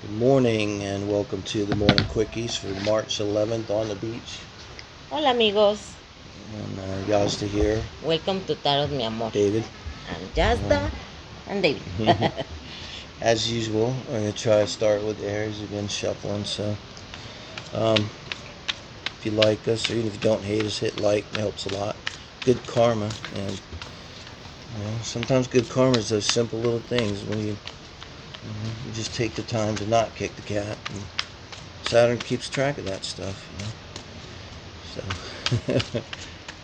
Good morning and welcome to the Morning Quickies for March 11th on the beach. Hola amigos, And Yazda here, welcome to Tarot mi amor. David. And Yazda and David. As usual, I'm going to try to start with Aries again, shuffling. So, if you like us, or even if you don't hate us, hit like. It helps a lot. Good karma, and sometimes good karma is those simple little things when you just take the time to not kick the cat. And Saturn keeps track of that stuff,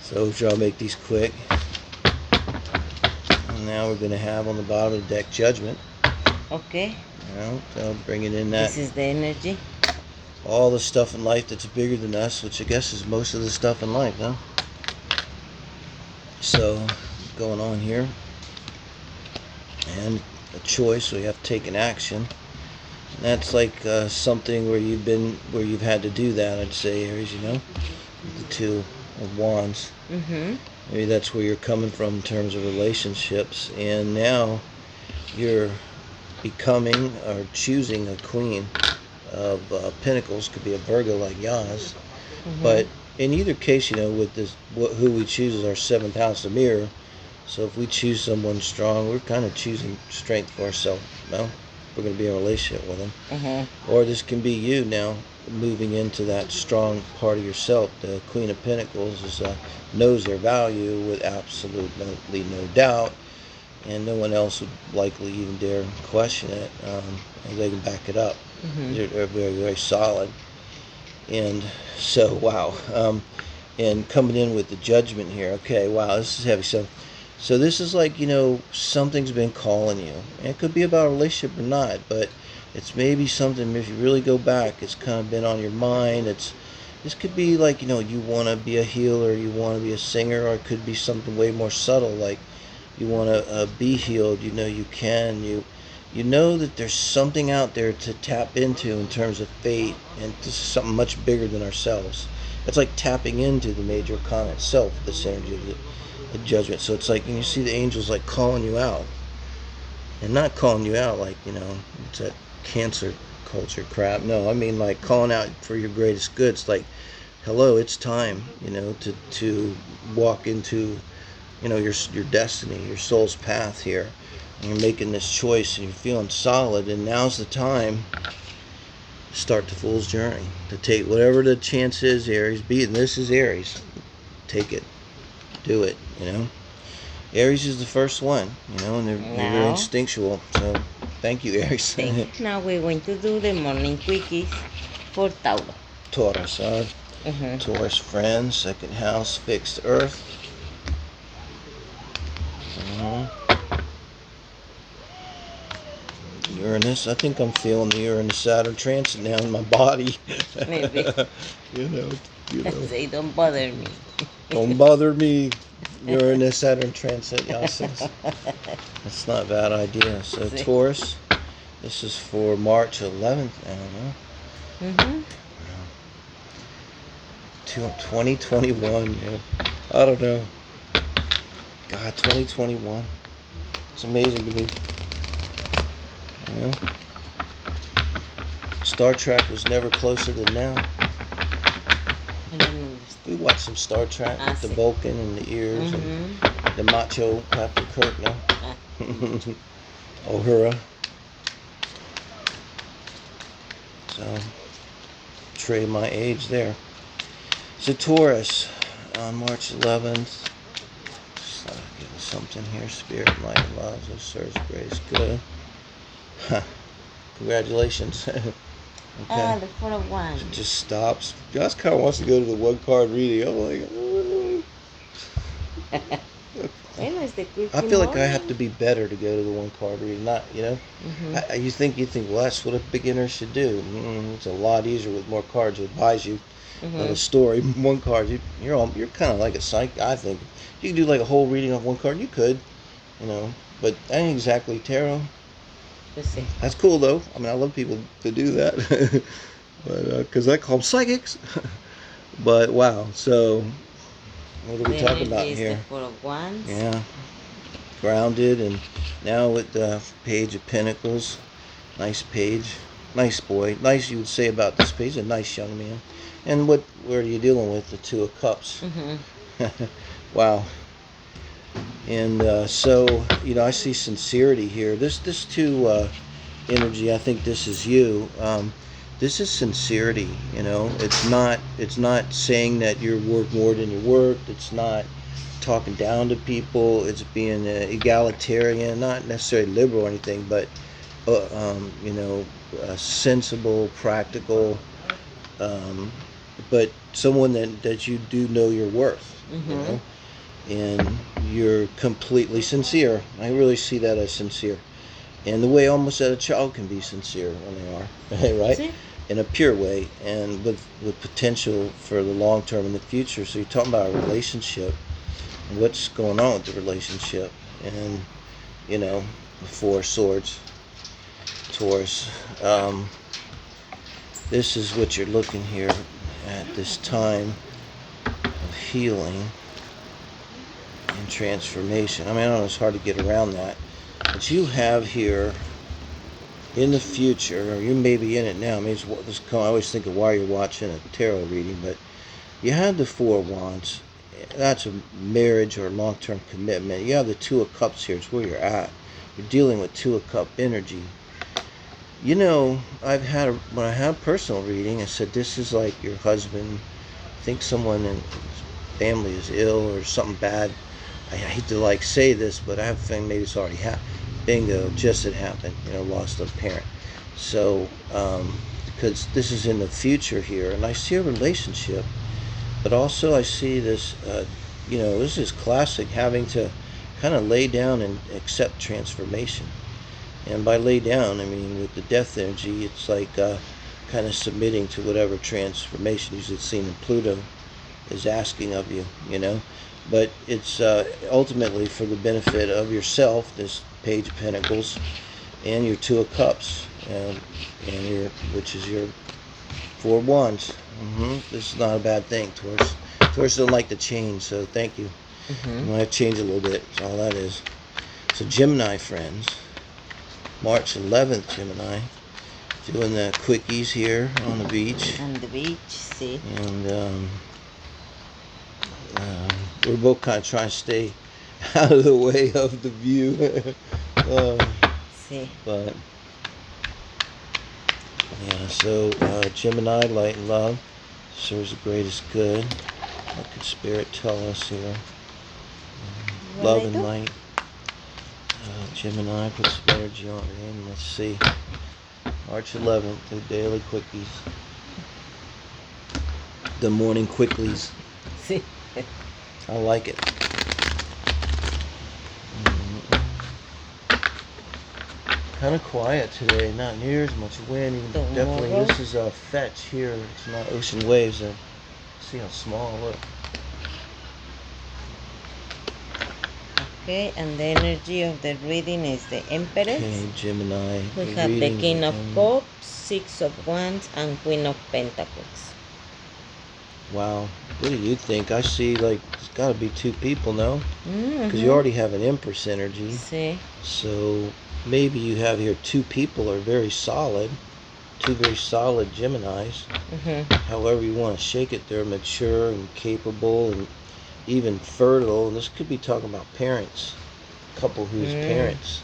So try to make these quick. And now we're going to have on the bottom of the deck Judgment. Okay. So bringing in that. This is the energy. All the stuff in life that's bigger than us, which I guess is most of the stuff in life, huh? So, going on here. And a choice, we have to take an action. And that's like something where you've had to do that, I'd say, Aries, the Two of Wands. Maybe that's where you're coming from in terms of relationships. And now you're becoming or choosing a Queen of Pentacles. Could be a Virgo like Yaz. But in either case, with this, who we choose is our 7th house, the mirror. So if we choose someone strong, we're kind of choosing strength for ourselves. Well, we're going to be in a relationship with them. Or this can be you now moving into that strong part of yourself. The Queen of Pentacles knows their value with absolutely no doubt. And no one else would likely even dare question it. And they can back it up. They're very, very solid. And so, wow. And coming in with the Judgment here. Okay, wow, this is heavy. So this is like, something's been calling you. And it could be about a relationship or not, but it's maybe something, if you really go back, it's kind of been on your mind. This could be like, you want to be a healer, you want to be a singer, or it could be something way more subtle, like you want to be healed, you can. You know that there's something out there to tap into in terms of fate, and this is something much bigger than ourselves. It's like tapping into the major arcana itself, this energy of the Judgment. So it's like, and you see the angels like calling you out, and not calling you out like, it's that Cancer culture crap. No, I mean like calling out for your greatest good. It's like, hello, it's time, to walk into, your destiny, your soul's path here. And you're making this choice and you're feeling solid, and now's the time to start the Fool's Journey, to take whatever the chance is, Aries, and this is Aries. Take it. Do it, Aries is the first one, and they're very instinctual. So thank you, Aries. Now we're going to do the Morning Quickies for Taurus. Taurus, Taurus friends, 2nd house, fixed earth. Uranus, I think I'm feeling the Uranus Saturn transit now in my body. Maybe. Say, don't bother me. Don't bother me. Uranus Saturn transit, yes. That's not a bad idea. So Taurus, this is for March 11th. I don't know. 2021. Yeah. I don't know. God, 2021. It's amazing to me. Star Trek was never closer than now. We watched some Star Trek with the Vulcan and the ears and the macho Captain Kirk now. Uhura. So, trade my age there. So Taurus, on March 11th. Just give us something here. Spirit, light, and love, so serves grace, good. Congratulations. Okay. The 4 of Wands. It just stops. Josh kind of wants to go to the 1-card reading. I'm like, I feel like I have to be better to go to the 1-card reading. Not, you think, well, that's what a beginner should do. It's a lot easier with more cards to advise you of a story. 1 card, you're kind of like a psych. I think you can do like a whole reading of 1 card. You could, but that ain't exactly tarot. That's cool though. I mean, I love people to do that, but because I call them psychics. But wow, so what are we talking about here? The 4 of Wands. Yeah, grounded, and now with the Page of Pentacles, nice page. Nice boy. Nice, you would say about this page. A nice young man. And what are you dealing with? The Two of Cups. Wow. And so, I see sincerity here. This two energy, I think this is you. This is sincerity. It's not saying that you're worth more than you're worth. It's not talking down to people. It's being egalitarian, not necessarily liberal or anything, but sensible, practical, but someone that you do know your worth. And you're completely sincere. I really see that as sincere. And the way almost that a child can be sincere when they are, right? See? In a pure way, and with potential for the long term in the future. So you're talking about a relationship, and what's going on with the relationship, and the Four of Swords, Taurus. This is what you're looking here at this time of healing and transformation. I mean, I don't know, it's hard to get around that. But you have here, in the future, or you may be in it now. I mean, I always think of why you're watching a tarot reading, but you have the Four of Wands. That's a marriage or long-term commitment. You have the Two of Cups here. It's where you're at. You're dealing with Two of Cup energy. When I had personal reading, I said this is like your husband. I think someone in his family is ill or something bad. I hate to say this, but I have a feeling maybe it's already happened. Bingo, just had happened. Lost a parent. So, because this is in the future here, and I see a relationship, but also I see this. This is classic, having to kind of lay down and accept transformation. And by lay down, I mean with the death energy, it's like kind of submitting to whatever transformation, usually it's seen in Pluto, is asking of you. But it's ultimately for the benefit of yourself, this Page of Pentacles, and your Two of Cups, and which is your Four of Wands. This is not a bad thing, Taurus. Taurus don't like to change, so thank you. I'm going to change a little bit, that's all that is. So Gemini friends, March 11th, Gemini, doing the quickies here on the beach. On the beach, see. And we're both kind of trying to stay out of the way of the view. See. But yeah, so Gemini, light and love serves the greatest good. What could Spirit tell us here? Love and light. Gemini, put some energy on it. And let's see. March 11th, the daily quickies. The morning quickies. See. I like it. Kind of quiet today, not near as much wind. Even definitely, this is a fetch here. It's not ocean waves. See how small. Look. Okay, and the energy of the reading is the Empress. Okay, Gemini. We have the King of Cups, Six of Wands, and Queen of Pentacles. Wow. What do you think? I see it's got to be two people, no? Because you already have an Empress energy. See. So maybe you have here two people are very solid. Two very solid Geminis. However you want to shake it, they're mature and capable and even fertile. And this could be talking about parents. A couple whose parents.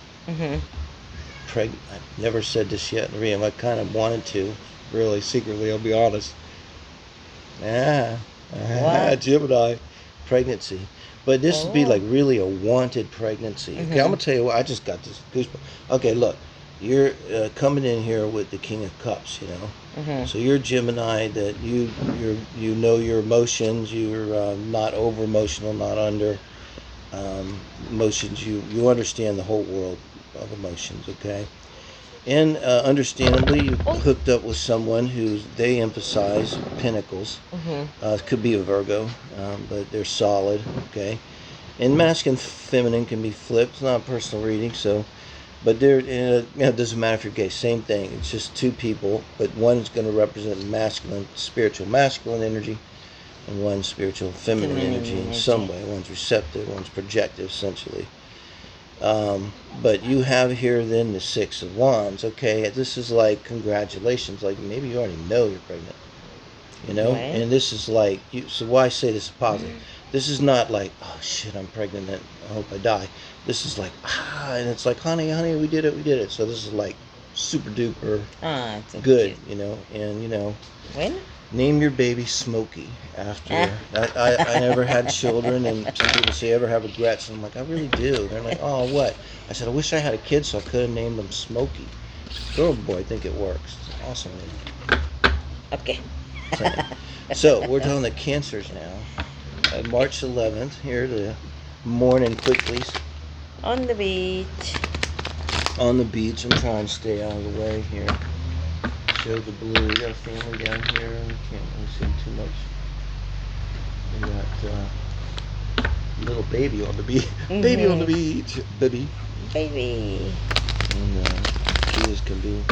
Pregnant. I've never said this yet in the reading. I kind of wanted to. Really, secretly, I'll be honest. Gemini. Pregnancy. But this would be really a wanted pregnancy. Okay, I'm going to tell you what. I just got this goosebump. Okay, look. You're coming in here with the King of Cups, So you're Gemini, that you know your emotions. You're not over emotional, not under emotions. You understand the whole world of emotions, okay? And understandably, you hooked up with someone they emphasize Pentacles. Could be a Virgo, but they're solid, okay? And masculine, feminine can be flipped. It's not a personal reading, so. But it doesn't matter if you're gay. Same thing. It's just two people, but one's going to represent masculine, spiritual masculine energy, and one's spiritual feminine energy in some way. One's receptive, one's projective, essentially. But you have here then the Six of Wands. Okay, this is like congratulations. Like maybe you already know you're pregnant. You know, Right. and this is like you. So why I say this is positive? This is not like, oh shit, I'm pregnant and I hope I die. This is like, and it's like, honey, we did it. So this is like super duper So good, cute. you know, and you know, Bueno. name your baby Smokey after. I never had children, and some people say, ever have regrets? And I'm like, I really do. They're like, oh, what? I said, I wish I had a kid so I could have named them Smokey. Girl, boy, I think it works. It's awesome. Okay. So we're doing the Cancers now. March 11th. Here the morning quickies. On the beach. On the beach. I'm trying to stay out of the way here. Show the blue. We got a family down here. We can't really see too much. We got little baby on the beach. Baby on the beach. Baby. And cute as can be.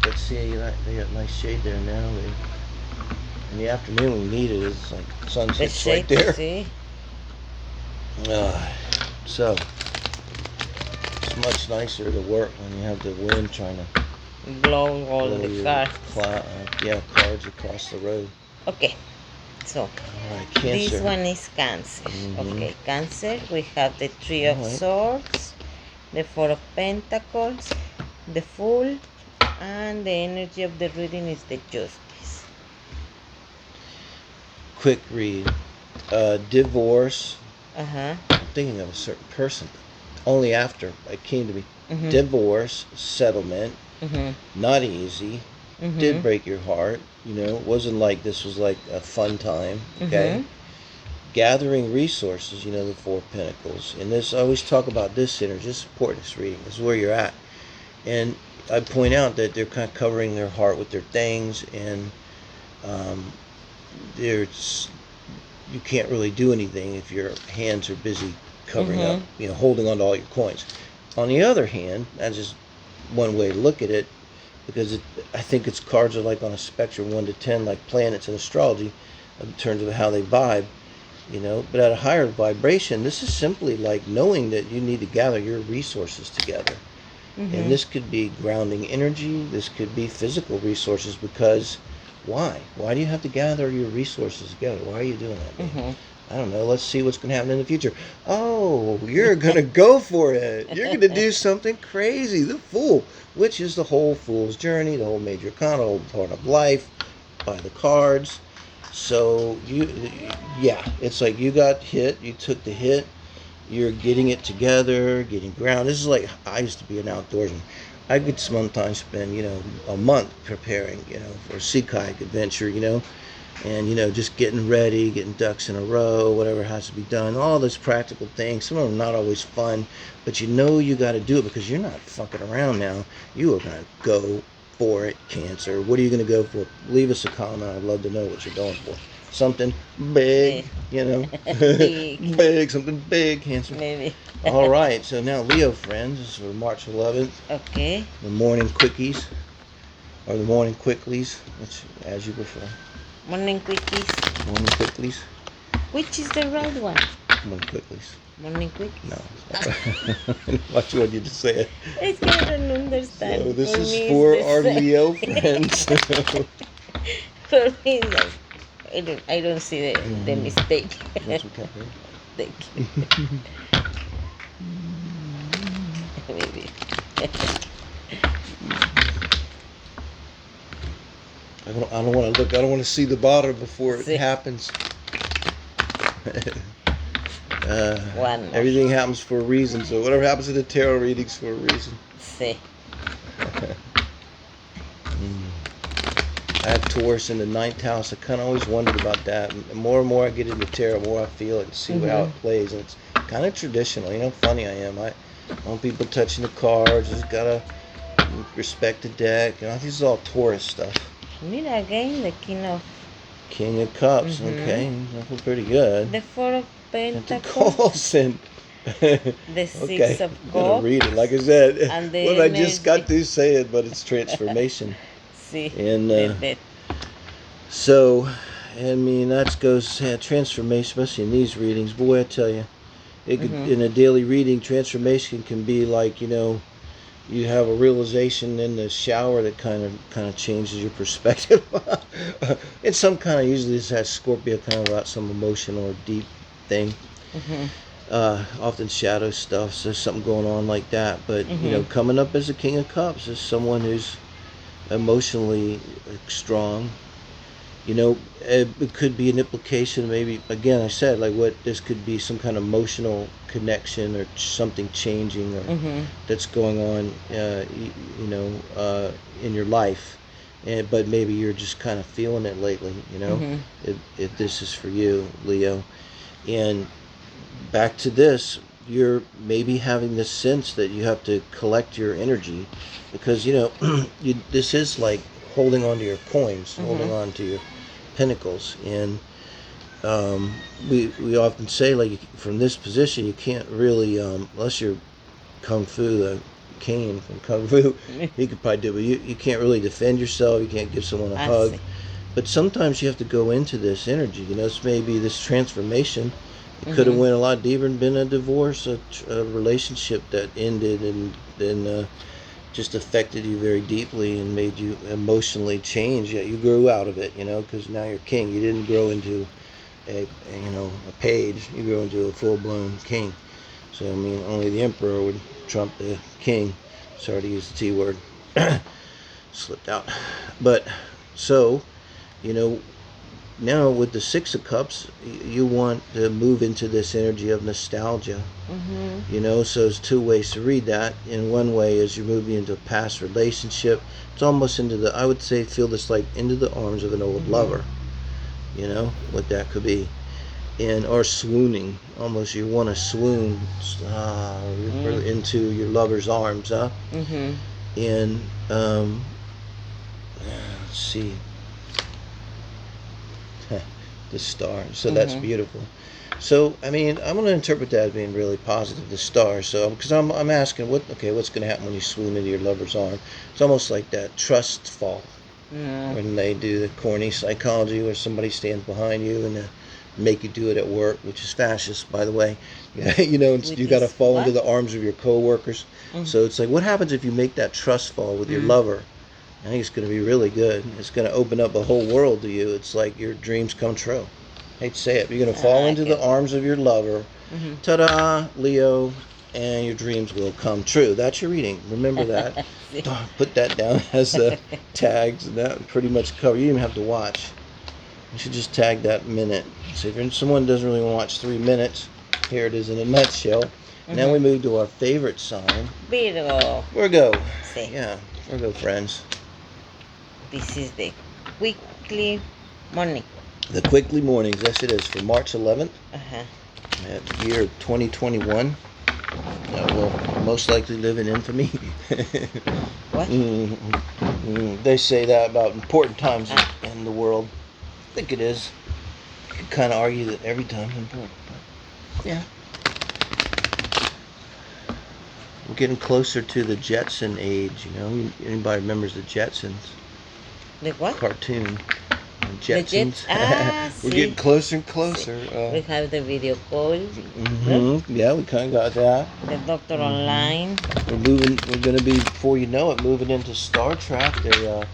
Let's see. They got nice shade there now. In the afternoon we need it. It's like sunset's right there. See? So it's much nicer to work when you have the wind trying to Blow all the cards. Cards across the road. Okay. So Alright, Cancer. this one is Cancer. Okay, Cancer. We have the Three of Swords, the Four of Pentacles, the Fool, and the energy of the reading is the Justice. Quick read. Divorce. Uh-huh. I'm thinking of a certain person. Only after it came to me. Divorce, settlement, not easy. Did break your heart. You know, it wasn't like this was like a fun time. Okay. Gathering resources, you know, the Four of Pentacles. And this, I always talk about this energy. This is important, this reading. This is where you're at. And I point out that they're kind of covering their heart with their things, and you can't really do anything if your hands are busy covering up, you know, holding on to all your coins. On the other hand, that's just one way to look at it, because I think its cards are like on a spectrum 1 to 10, like planets in astrology, in terms of how they vibe, you know. But at a higher vibration, this is simply like knowing that you need to gather your resources together. And this could be grounding energy, this could be physical resources, because why? Why do you have to gather your resources together? Why are you doing that, man? I don't know. Let's see what's going to happen in the future. Oh, you're going to go for it. You're going to do something crazy. The Fool, which is the whole Fool's journey, the whole major arcana, the whole part of life, by the cards. So, it's like you got hit, you took the hit, you're getting it together, getting grounded. This is like, I used to be an outdoorsman. I could sometimes spend, you know, a month preparing, you know, for a sea kayak adventure, you know, and, you know, just getting ready, getting ducks in a row, whatever has to be done, all those practical things. Some of them not always fun, but you know you got to do it because you're not fucking around now. You are going to go for it, Cancer. What are you going to go for? Leave us a comment. I'd love to know what you're going for. Something big, you know, big, something big, Cancer. Maybe. All right, so now Leo friends, this is for March 11th. Okay. The morning quickies, or the morning quicklies, which, as you prefer. Morning Quickies. Morning quicklies. Which is the right one? Morning quickies. Morning Quickies. No. What you want you to say it? It's I don't understand. So this For is me, for it's the our same. Leo friends. For me, like, I don't see the mistake. That's okay. Thank you. Maybe. I don't want to look. I don't want to see the bottom before it happens. Everything happens for a reason. So whatever happens in the tarot readings for a reason. See. I have Taurus in the 9th house. I kind of always wondered about that. The more and more I get into tarot, the more I feel it and see how it plays. And it's kind of traditional. You know how funny I am. I don't want people touching the cards. Just gotta respect the deck. You know, this is all Taurus stuff. Mira, again, the King of Cups. Okay, that was pretty good. The Four of Pentacles and the Six of I'm gonna read it. Like I said, and the what I just got to say it, but it's transformation. See. And so, I mean, that goes transformation, especially in these readings. Boy, I tell you, It could, in a daily reading, transformation can be like, you have a realization in the shower that kind of changes your perspective. It's some kind of, usually this has Scorpio kind of about some emotional or deep thing. Often shadow stuff, so there's something going on like that. But coming up as a King of Cups is someone who's emotionally strong. It could be an implication, maybe, again, I said, like, what this could be some kind of emotional connection or something changing or that's going on, in your life. But maybe you're just kind of feeling it lately, if this is for you, Leo. And back to this, you're maybe having this sense that you have to collect your energy because, this is like holding on to your coins, holding on to your pinnacles. And we often say, like, from this position, you can't really, unless you're Kung Fu, the cane from Kung Fu, you could probably do it, but you can't really defend yourself, you can't give someone a hug. But sometimes you have to go into this energy, it's maybe this transformation. It could have went a lot deeper and been a divorce, a relationship that ended and then just affected you very deeply and made you emotionally change. Yeah, you grew out of it, because now you're king. You didn't grow into a page. You grew into a full-blown king. So, I mean, only the emperor would trump the king. Sorry to use the T word. Slipped out. But, so, now with the Six of Cups, you want to move into this energy of nostalgia. So there's two ways to read that. In one way is you're moving into a past relationship. It's almost into I would say, feel this like into the arms of an old lover. What that could be. Or swooning. Almost you want to swoon into your lover's arms, huh? And let's see. The star. So that's beautiful. So, I mean, I'm going to interpret that as being really positive, the star. So, because I'm asking, what's going to happen when you swoon into your lover's arm? It's almost like that trust fall. When they do the corny psychology where somebody stands behind you and make you do it at work, which is fascist, by the way. You got to fall into the arms of your coworkers. So it's like, what happens if you make that trust fall with your lover? I think it's going to be really good. It's going to open up a whole world to you. It's like your dreams come true. I hate to say it, but you're going to fall into the arms of your lover. Ta-da, Leo, and your dreams will come true. That's your reading. Remember that. Put that down as the tags, and that pretty much cover. You don't even have to watch. You should just tag that minute. So if someone doesn't really want to watch 3 minutes, here it is in a nutshell. Now we move to our favorite sign. Virgo. Virgo. Yeah, Virgo friends. This is the weekly morning. The Quickly Mornings, yes it is, for March 11th, year 2021. We'll most likely live in infamy. What? They say that about important times in the world. I think it is. You can kind of argue that every time is important. But yeah. We're getting closer to the Jetson age, Anybody remembers the Jetsons? The what? Cartoon. Jetsons. We're see. getting closer and closer. We have the video call. Yeah, we kind of got that. The Doctor Online. We're going to be, before you know it, moving into Star Trek. Elon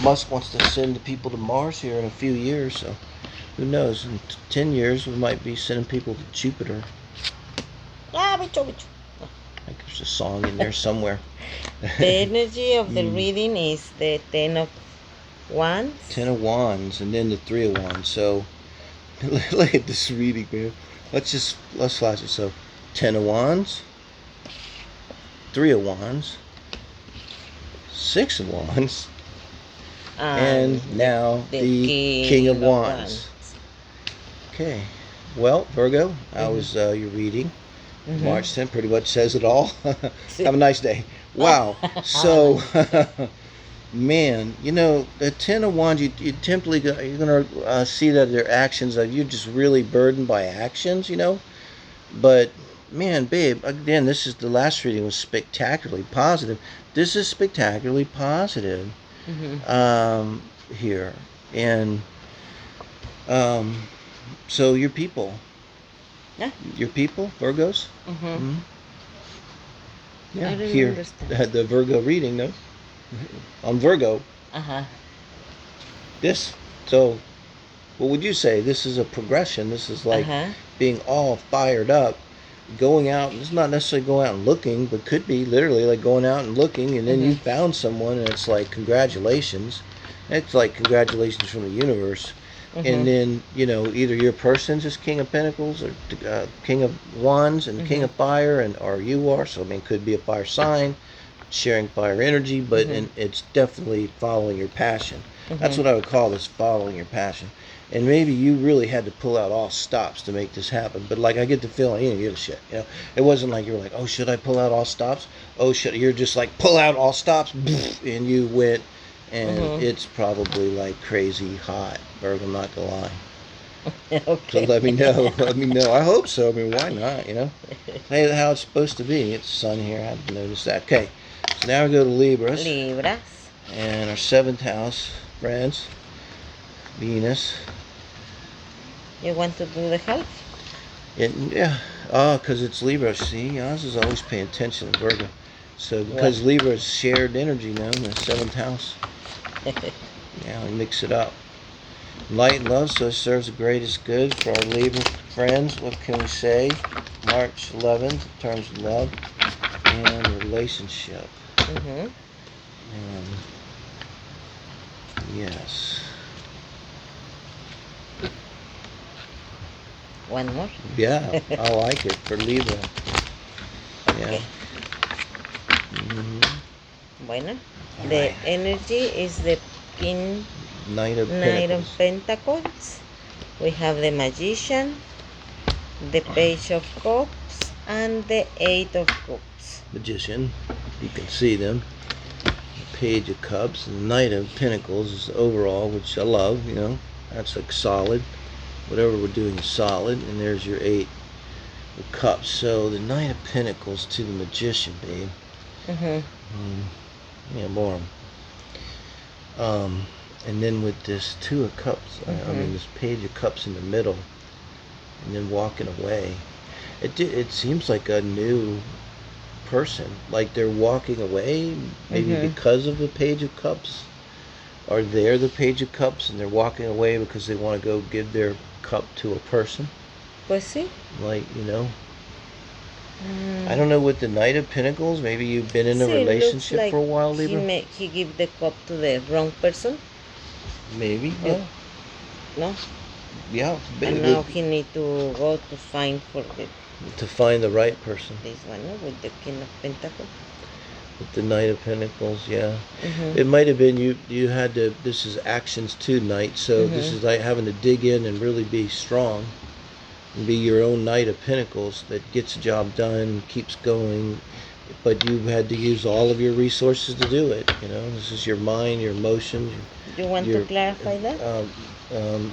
Musk wants to send people to Mars here in a few years, so who knows? In 10 years, we might be sending people to Jupiter. I think there's a song in there somewhere. The energy of the reading is the Ten of Wands. 10 of Wands, and then the 3 of Wands. So, look at this reading, man. Let's flash it. So, 10 of Wands, 3 of Wands, 6 of Wands, and now the King of Wands. Okay. Well, Virgo, how was your reading? March 10th pretty much says it all. Have a nice day. Wow. So, man, the 10 of Wands, you're going to see that their actions, you're just really burdened by actions, But, man, babe, again, the last reading was spectacularly positive. This is spectacularly positive here. And so your people, Yeah. Your people, Virgos? Mm-hmm. Yeah, I don't here, understand. the Virgo reading, no? On Virgo, Uh-huh. this, so, what would you say? This is a progression. This is like Uh-huh. being all fired up, going out. It's not necessarily going out and looking, but could be literally like going out and looking, and then you found someone, and it's like, congratulations. It's like congratulations from the universe. And then, either your person's just King of Pentacles, or King of Wands, and King of Fire, or you are. So, I mean, could be a fire sign, sharing fire energy, but it's definitely following your passion. That's what I would call this, following your passion. And maybe you really had to pull out all stops to make this happen. But like, I get the feeling you didn't give a shit. It wasn't like you were like, oh, should I pull out all stops? Oh, should you're just like, pull out all stops, and you went, and it's probably like crazy hot, Virgo. I'm not gonna lie. Okay. So let me know. Let me know. I hope so. I mean, why not? Hey, how it's supposed to be. It's sun here. I hadn't noticed that. Okay, so now we go to Libras. Libras. And our 7th house, friends, Venus. You want to do the health? Yeah. Oh, because it's Libra. See, Oz is always paying attention to Virgo. So because What? Libra is shared energy now in the 7th house. Yeah, we mix it up. Light and love, so it serves the greatest good for our Libra friends. What can we say? March 11th, in terms of love and relationship. Yes. One more? Yeah, I like it for Libra. Yeah. Okay. Bueno. The energy is the King Knight of Knight of Pentacles. Pentacles. We have the Magician, the Page of Cups, and the Eight of Cups. Magician. You can see them. The Page of Cups and the Knight of Pentacles is overall, which I love, That's like solid. Whatever we're doing is solid. And there's your 8 of Cups. So the Knight of Pentacles to the Magician, babe. Yeah, more. And then with this 2 of Cups, I mean this Page of Cups in the middle, and then walking away. It seems like a new person, like they're walking away, maybe because of the Page of Cups, or they're the Page of Cups, and they're walking away because they want to go give their cup to a person. Pues sí. Like, I don't know, with the Knight of Pentacles, maybe you've been in a relationship like for a while, Libra? He give the cup to the wrong person. Maybe. Oh. No. Yeah. And now he need to go to find to find the right person. This one, no? With the King of Pentacles. With the Knight of Pentacles, yeah. It might have been you had to, this is actions to Knight, so this is like having to dig in and really be strong. And be your own Knight of Pentacles that gets the job done, keeps going, but you had to use all of your resources to do it. This is your mind, your emotions. You want to clarify that?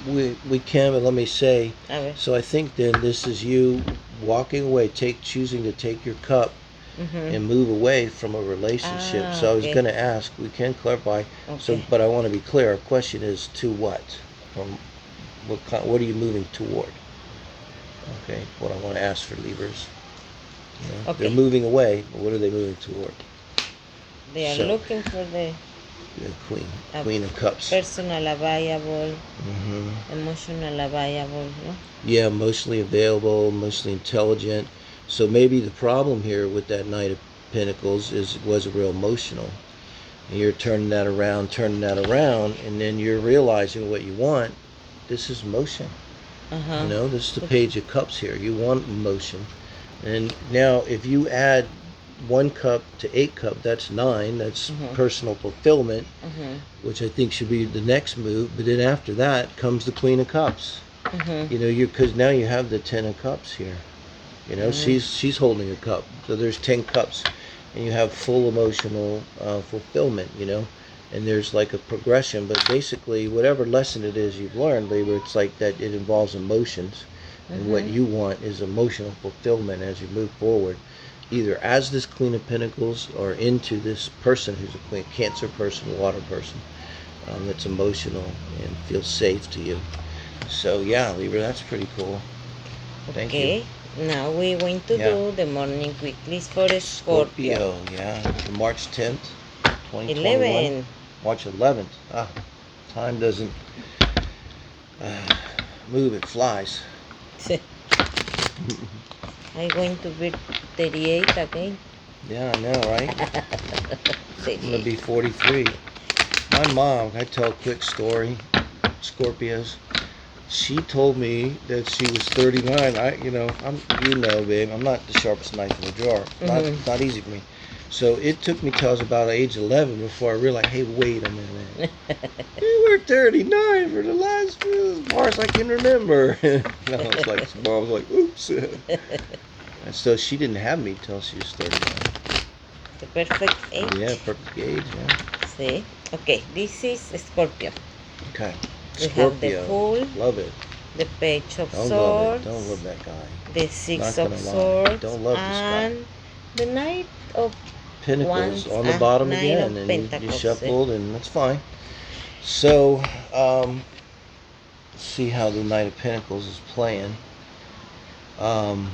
We can, but let me say. So I think then this is you walking away, choosing to take your cup and move away from a relationship. So I was going to ask. We can clarify. So, but I want to be clear. Our question is to what? From what are you moving toward? Okay, what I want to ask for Libras. They're moving away, but what are they moving toward? They are looking for the Queen of Cups. Personal available, emotional available, no? Yeah, emotionally available, emotionally intelligent. So maybe the problem here with that Knight of Pentacles was real emotional. And you're turning that around, and then you're realizing what you want. This is emotion. This is the Page of Cups here. You want emotion. And now if you add 1 cup to 8 cup, that's 9. That's personal fulfillment, which I think should be the next move. But then after that comes the Queen of Cups. Because now you have the 10 of Cups here. She's holding a cup. So there's 10 cups, and you have full emotional fulfillment. And there's like a progression, but basically whatever lesson it is you've learned, Libra, it's like that it involves emotions, and what you want is emotional fulfillment as you move forward, either as this Queen of Pentacles or into this person who's a Queen, Cancer person, water person, that's emotional and feels safe to you. So yeah, Libra, that's pretty cool. Thank you. Okay, now we're going to do the morning quickies for Scorpio. Yeah. March 10th, 2021. 11. March 11th. Time doesn't move, it flies. I'm going to be 38 again. Yeah, I know, right? I'm going to be 43. My mom, I tell a quick story, Scorpios. She told me that she was 39. Babe, I'm not the sharpest knife in the drawer. Not easy for me. So it took me till I was about age 11 before I realized, hey, wait a minute. You were 39 for the last, as far as I can remember. I was like, mom was like, oops. And so she didn't have me till she was 39. The perfect age. Yeah, perfect age, yeah. See? Okay, this is Scorpio. Okay. We Scorpio. have the Fool. Love it. The Page of Don't Swords. love it. Don't love that guy. The Six Not of gonna lie. Swords. Don't love this guy. And the Knight of Pentacles Wands on the bottom Nine again, of and Pentacles, you shuffled, and that's fine. So, see how the Knight of Pentacles is playing. I'm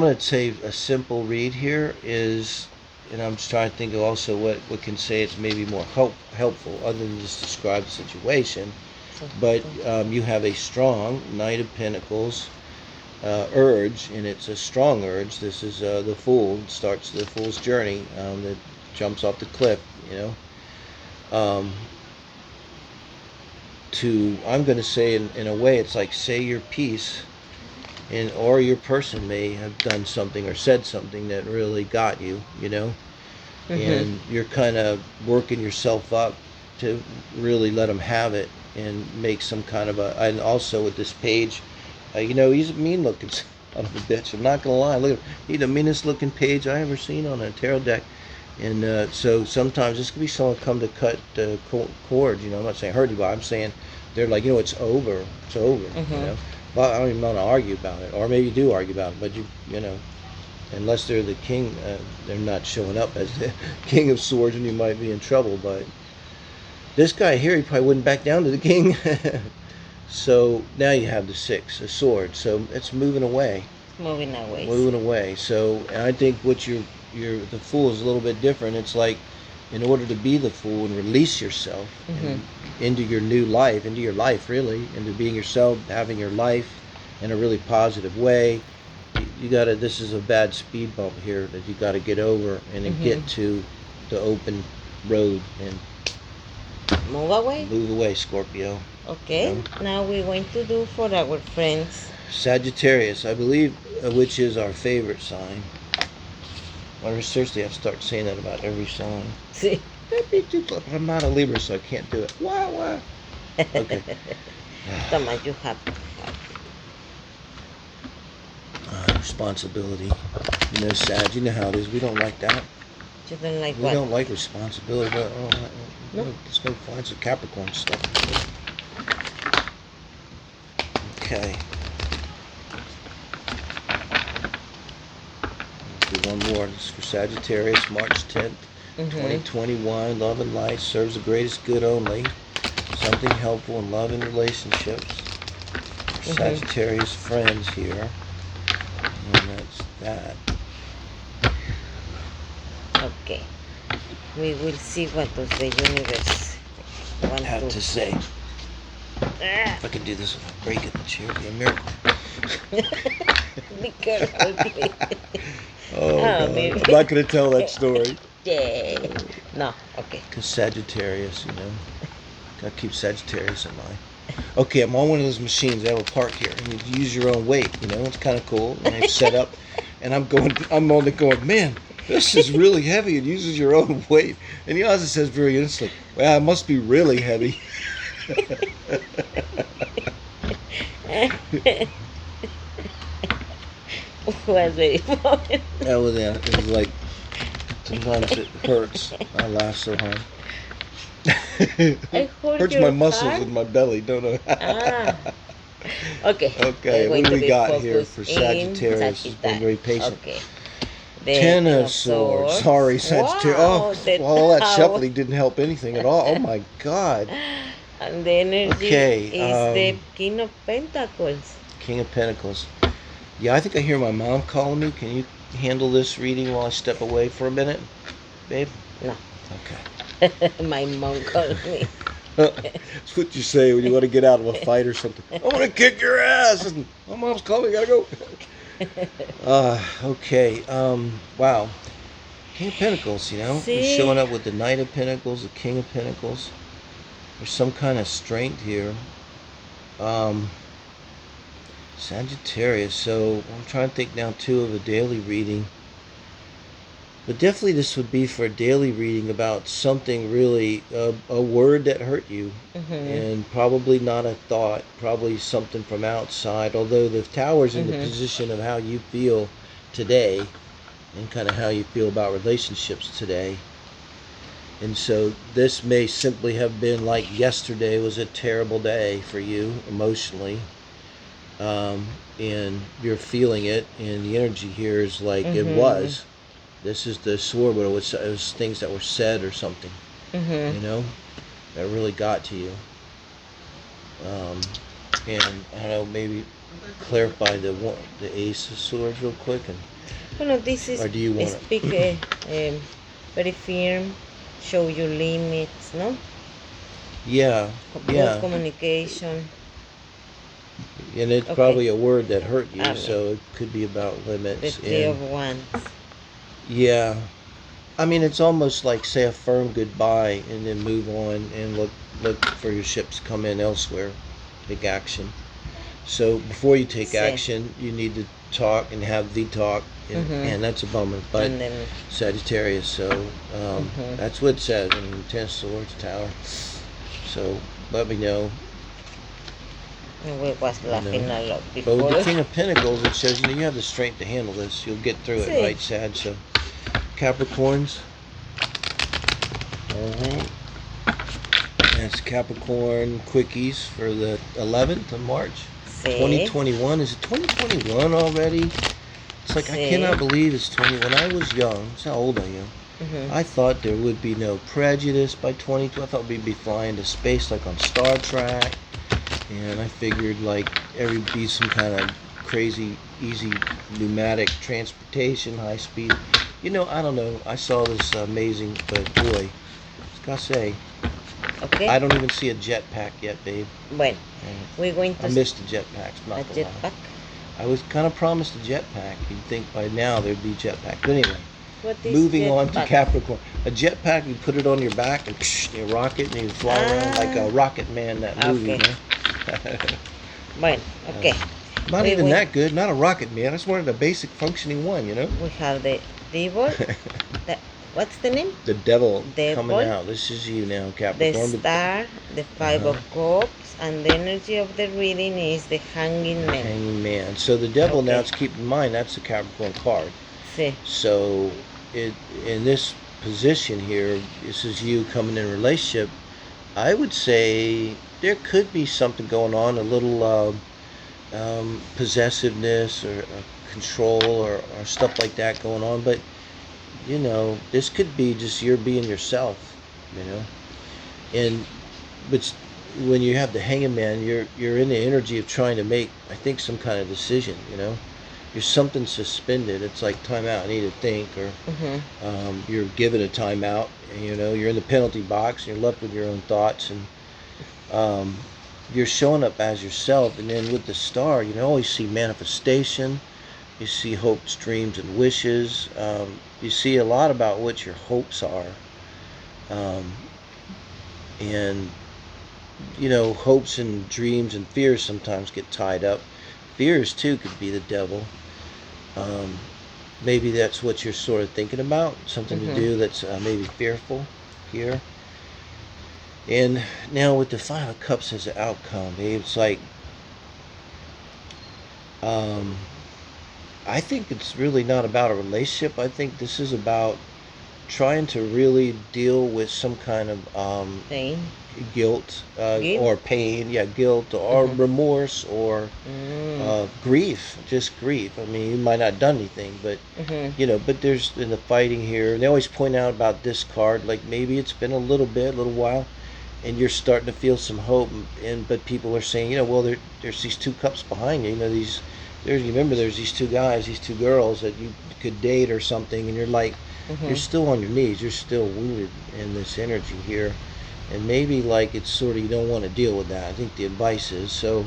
going to say a simple read here is, and I'm just trying to think of also what can say it's maybe more helpful other than just describe the situation. But you have a strong Knight of Pentacles urge, and it's a strong urge. This is the Fool. It starts the Fool's journey that jumps off the cliff, I'm going to say in a way, it's like say your piece, or your person may have done something or said something that really got you, and you're kind of working yourself up to really let them have it and make some kind of and also with this page, he's a mean looking son of a bitch. I'm not gonna lie. Look at him. He's the meanest looking page I ever seen on a tarot deck. And so sometimes this could be someone come to cut the cord. I'm not saying hurt you, but I'm saying they're like, it's over. It's over. Well, I don't even want to argue about it, or maybe you do argue about it, but unless they're the king, they're not showing up as the King of Swords, and you might be in trouble. But this guy here, he probably wouldn't back down to the king. So now you have the Six of Swords, so it's moving away. Moving away. Moving away. So, and I think what the Fool is a little bit different. It's like, in order to be the Fool and release yourself into your new life, into your life really, into being yourself, having your life in a really positive way, you gotta, this is a bad speed bump here that you gotta get over and then get to the open road and move away. Move away, Scorpio. Okay, now we're going to do for our friends Sagittarius, I believe, which is our favorite sign. I seriously have to start saying that about every sign. See? I'm not a Libra, so I can't do it. Why? Okay. Come on, you have responsibility. Sag, you know how it is. We don't like that. You don't like we what? We don't like responsibility. But, no. There's no fun. It's a Capricorn stuff. Okay. Do one more. This is for Sagittarius, March 10th, 2021. Love and light serves the greatest good only. Something helpful in love and relationships. For Sagittarius friends here. And that's that. Okay. We will see what does the universe want have to say. If I could do this without breaking the chair, it'd be a miracle. Be careful, please. I'm not going to tell that story. Yeah. No, okay. Because Sagittarius, got to keep Sagittarius in mind. Okay, I'm on one of those machines. They have a park here, and you use your own weight. It's kind of cool. And they've set up, and I'm only going, man, this is really heavy. It uses your own weight. And it says very innocently, well, it must be really heavy. Was very funny. It was like, sometimes it hurts. I laugh so hard. Hurts my muscles in my belly, don't know. Okay. Okay, what do we got here for Sagittarius? It's been very patient. Okay. Ten of Swords. Sorry, Sagittarius. Wow, all that shuffling didn't help anything at all. Oh my God. And the energy is the King of Pentacles. King of Pentacles. Yeah, I think I hear my mom calling me. Can you handle this reading while I step away for a minute, babe? No. Okay. My mom called me. That's what you say when you want to get out of a fight or something. I want to kick your ass. And my mom's calling me. Gotta go. Okay. Wow. King of Pentacles, you know? You're showing up with the Knight of Pentacles, the King of Pentacles. There's some kind of strength here. Sagittarius. So I'm trying to think now too of a daily reading. But definitely this would be for a daily reading about something really, a word that hurt you. And probably not a thought, probably something from outside. Although the Tower's in the position of how you feel today and kind of how you feel about relationships today. And so this may simply have been like yesterday was a terrible day for you emotionally. And you're feeling it, and the energy here is like it was. This is the sword, but it was things that were said or something, you know, that really got to you. And I don't know, maybe clarify the Ace of Swords real quick. And well, this is, or do you want to speak very firm, show your limits, no? Yeah, Good communication. And it's probably a word that hurt you, so it could be about limits. The Three of Wands. Yeah. I mean, it's almost like say a firm goodbye and then move on and look for your ships to come in elsewhere. Take action. So before you take action, you need to talk and have the talk, and that's a bummer. But Sagittarius, so that's what it says. I mean, Ten of Swords, Tower. So let me know. We was laughing a lot before. But with the King of Pentacles, it shows you have the strength to handle this. You'll get through it, right, Sag? So, Capricorns. That's Capricorn Quickies for the 11th of March. 2021. Is it 2021 already? It's like I cannot believe it's 20. When I was young, that's how old I am. I thought there would be no prejudice by 2020. I thought we'd be flying to space like on Star Trek. And I figured like be some kind of crazy, easy pneumatic transportation, high speed. You know, I don't know. I saw this amazing, but boy, I gotta say, I don't even see a jetpack yet, babe. When? We're going to. I missed the jetpacks. A jetpack? I was kind of promised a jetpack. You'd think by now there'd be jetpack. But anyway, moving on to Capricorn. A jetpack, you put it on your back and you rocket and you fly around like a Rocket Man, that movie. You know? Bueno, okay. Not even that good. Not a Rocket Man. I just wanted a basic functioning one, you know. We have the devil. What's the name? The devil coming out. This is you now, Capricorn. The Star, the Five of Cups, and the energy of the reading is the Hanging Man. Hanging Man. So the devil now, to keep in mind, that's the Capricorn card. So in this position here, this is you coming in a relationship. I would say there could be something going on, a little possessiveness or control or stuff like that going on. But, you know, this could be just you're being yourself, you know. But when you have the Hanging Man, you're in the energy of trying to make, I think, some kind of decision, you know. There's something suspended. It's like time out, I need to think, or you're given a timeout. You know, you're in the penalty box and you're left with your own thoughts, and you're showing up as yourself. And then with the Star, you always see manifestation. You see hopes, dreams, and wishes. You see a lot about what your hopes are, and you know, hopes and dreams and fears sometimes get tied up. Fears too could be the devil. Maybe that's what you're sort of thinking about, something to do that's maybe fearful here. And now with the Five of Cups as an outcome, it's like I think it's really not about a relationship. I think this is about trying to really deal with some kind of pain, guilt, or pain, guilt or remorse or grief, just grief. I mean, you might not have done anything, but you know, but there's in the fighting here, they always point out about this card, like maybe it's been a little while, and you're starting to feel some hope, but people are saying, well, there's these 2 cups behind you. There's these 2 guys, these 2 girls that you could date or something, and you're like, you're still on your knees, you're still wounded in this energy here, and maybe like it's sort of, you don't want to deal with that. I think the advice is, so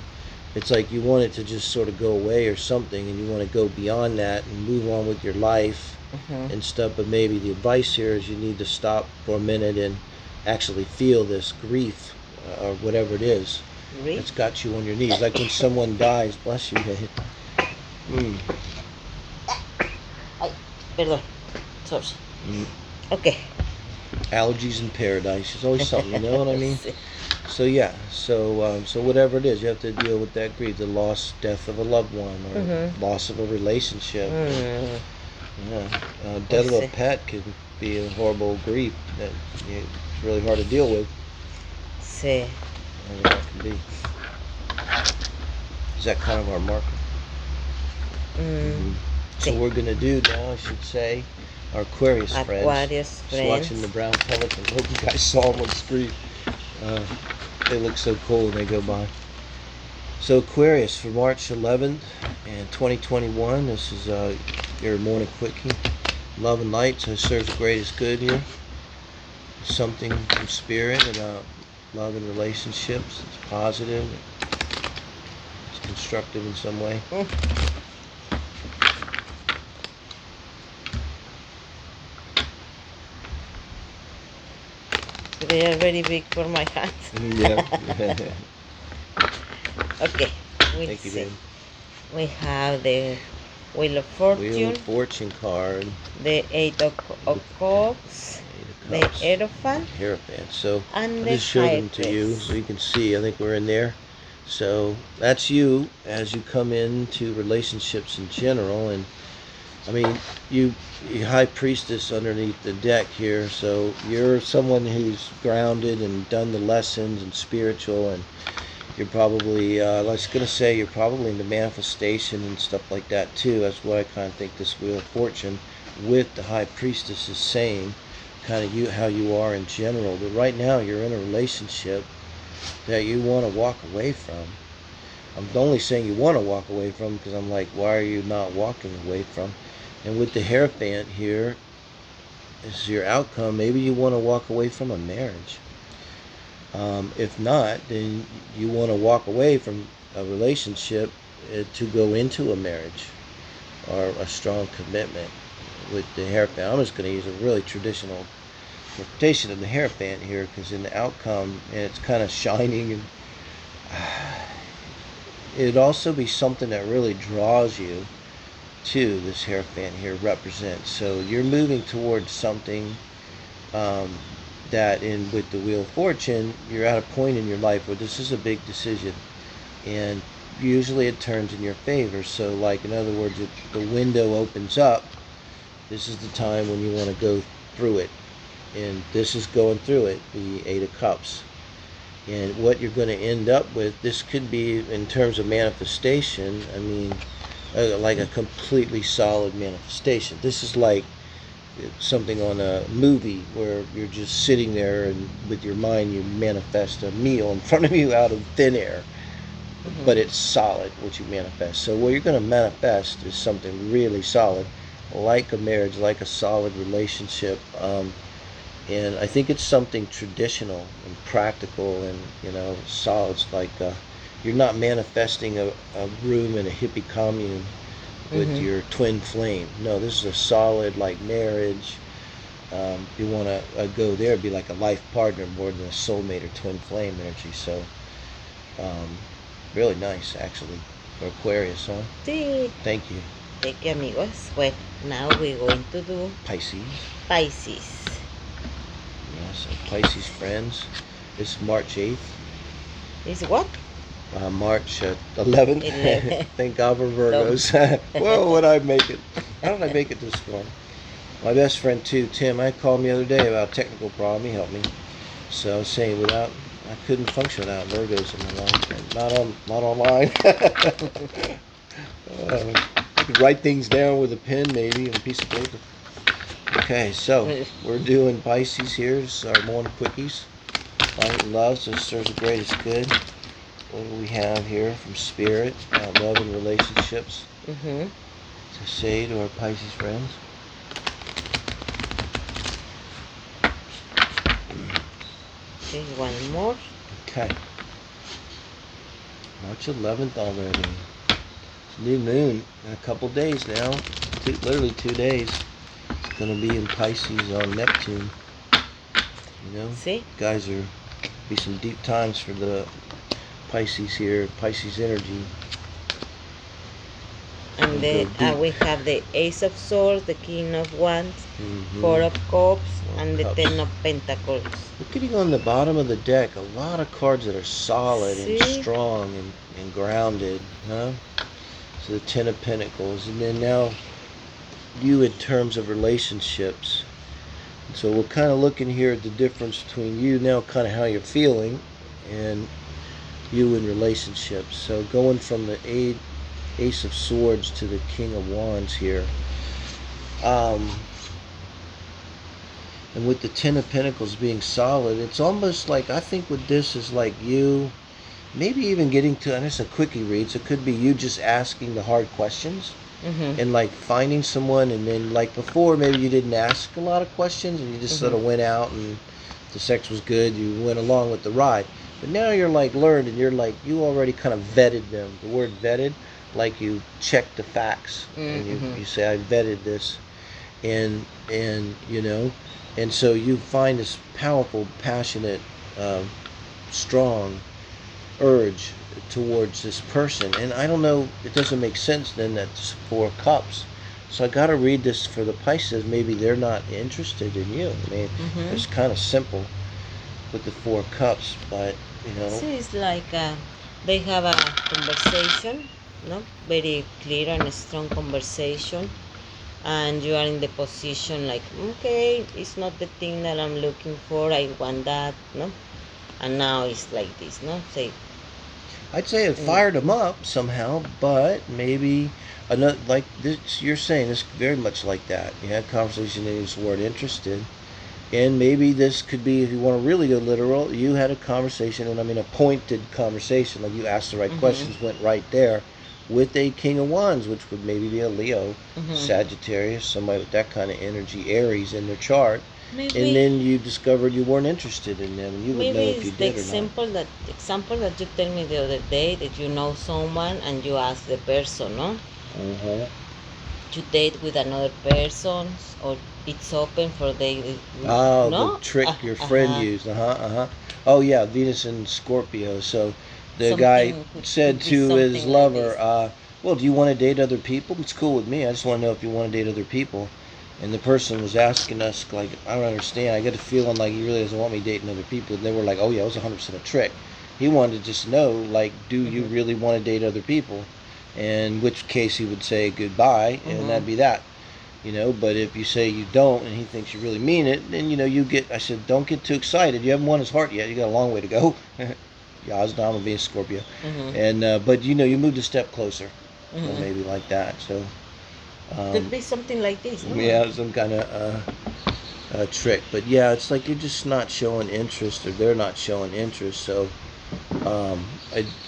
it's like you want it to just sort of go away or something, and you want to go beyond that and move on with your life and stuff. But maybe the advice here is you need to stop for a minute and actually feel this grief or whatever it is that's got you on your knees. Like when someone dies, bless you. Ay, perdón. Sorry. Okay. Allergies in paradise. There's always something, you know what I mean? So yeah, so whatever it is, you have to deal with that grief, the loss, death of a loved one, or loss of a relationship. Death of a pet can be a horrible grief that it's really hard to deal with. Sí. That can be. Is that kind of our marker? So we're gonna do now, I should say, our Aquarius friends. Just watching the brown pelicans. Hope you guys saw them on the screen. They look so cool when they go by. So Aquarius for March 11th and 2021. This is your morning quickie. Love and light. So it serves greatest good here. Something from spirit about love and relationships. It's positive. It's constructive in some way. They are very big for my hands. Yeah. Okay. Thank you, babe. We have the Wheel of Fortune. Wheel of Fortune card. The 8 of Cups. The Hierophant. Hierophant. So and I just showed them to you so you can see. I think we're in there. So that's you as you come into relationships in general. And I mean, you High Priestess underneath the deck here, so you're someone who's grounded and done the lessons and spiritual, and you're probably, I was going to say, you're probably into manifestation and stuff like that too. That's what I kind of think this Wheel of Fortune with the High Priestess is saying, kind of how you are in general. But right now you're in a relationship that you want to walk away from. I'm only saying you want to walk away from because I'm like, why are you not walking away from? And with the Hierophant here, this is your outcome. Maybe you want to walk away from a marriage. If not, then you want to walk away from a relationship to go into a marriage or a strong commitment with the Hierophant. I'm just going to use a really traditional interpretation of the Hierophant here because in the outcome, and it's kind of shining, and it'd also be something that really draws you to this Hierophant here represents. So you're moving towards something that with the Wheel of Fortune, you're at a point in your life where this is a big decision, and usually it turns in your favor. So like, in other words, if the window opens up, this is the time when you want to go through it, and this is going through it, the 8 of Cups. And what you're going to end up with, this could be in terms of manifestation, I mean, like a completely solid manifestation. This is like something on a movie where you're just sitting there and with your mind you manifest a meal in front of you out of thin air, but it's solid what you manifest. So what you're going to manifest is something really solid, like a marriage, like a solid relationship, and I think it's something traditional and practical and solid. It's like you're not manifesting a room in a hippie commune with your twin flame. No, this is a solid, like, marriage. You want to go there, be like a life partner more than a soulmate or twin flame energy. So really nice, actually, for Aquarius, huh? Sí. Thank you. Thank you, amigos. Well, now we're going to do Pisces. Pisces. Yes, Pisces friends. It's March 8th. Is what? March 11th. Thank God for Virgos. Whoa, what did I make it? How did I make it this far? My best friend too, Tim, I called him the other day about a technical problem. He helped me. So I was saying I couldn't function without Virgos in my life. Not online. I could write things down with a pen maybe and a piece of paper. Okay, so we're doing Pisces here. This is our morning quickies. Light and love, so serves the greatest good. What do we have here from Spirit? Love and relationships. To say to our Pisces friends. Okay, one more. Okay. March 11th already. It's new moon in a couple days now. Literally 2 days. It's going to be in Pisces on Neptune. You know? See? Guys, are be some deep times for the Pisces here. Pisces energy. And then we have the Ace of Swords, the King of Wands, Four of Cups, and the Ten of Pentacles. Look at on the bottom of the deck. A lot of cards that are solid and strong and grounded. Huh? So the Ten of Pentacles. And then now you in terms of relationships. So we're kind of looking here at the difference between you now, kind of how you're feeling, and you in relationships. So going from the Ace of Swords to the King of Wands here. And with the Ten of Pentacles being solid, it's almost like, I think with this is like you, maybe even getting to, and it's a quickie read, so it could be you just asking the hard questions. And like finding someone, and then like before maybe you didn't ask a lot of questions and you just sort of went out and the sex was good, you went along with the ride. But now you're like learned, and you're like, you already kind of vetted them. The word vetted, like you check the facts, and you say, I vetted this, and you know, and so you find this powerful, passionate, strong urge towards this person. And I don't know, it doesn't make sense then that's 4 cups. So I got to read this for the Pisces. Maybe they're not interested in you. I mean, it's kind of simple with the 4 cups, but you know. See, it's like they have a conversation, no, very clear and strong conversation, and you are in the position like, okay, it's not the thing that I'm looking for. I want that, no, and now it's like this, no. Say, I'd say it fired them up somehow, but maybe another, like this, you're saying this very much like that. You had a conversation and you just weren't interested. And maybe this could be, if you want to really go literal, you had a conversation, and I mean a pointed conversation, like you asked the right questions, went right there, with a King of Wands, which would maybe be a Leo, Sagittarius, somebody with that kind of energy, Aries in their chart. Maybe, and then you discovered you weren't interested in them, and you would know if you did or not. Example that you tell me the other day, that you know someone and you ask the person, no? To date with another person, or it's open for they. The trick your friend used. Oh yeah, Venus and Scorpio. So the guy said to his lover, well, do you want to date other people? It's cool with me. I just want to know if you want to date other people. And the person was asking us, like, I don't understand. I get a feeling like he really doesn't want me dating other people. And they were like, oh yeah, it was 100% a trick. He wanted to just know, like, do you really want to date other people? In which case he would say goodbye, and that'd be that. You know, but if you say you don't, and he thinks you really mean it, then, you know, you get, I said, don't get too excited. You haven't won his heart yet. You got a long way to go. Yazdan will be a Scorpio. And, but, you know, you moved a step closer. Or maybe like that, so. Could be something like this. No? Yeah, some kind of trick. But yeah, it's like you're just not showing interest, or they're not showing interest. So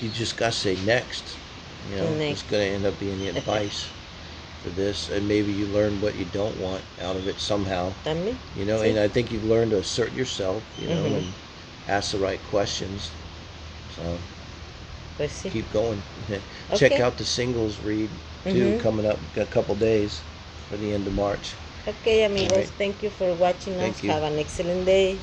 you just got to say next. You know, it's going to end up being the advice for this. And maybe you learn what you don't want out of it somehow. You know, and I think you've learned to assert yourself, you know, and ask the right questions. So keep going. Check out the singles read too, coming up a couple days for the end of March. Okay, amigos, thank you for watching us. Have an excellent day.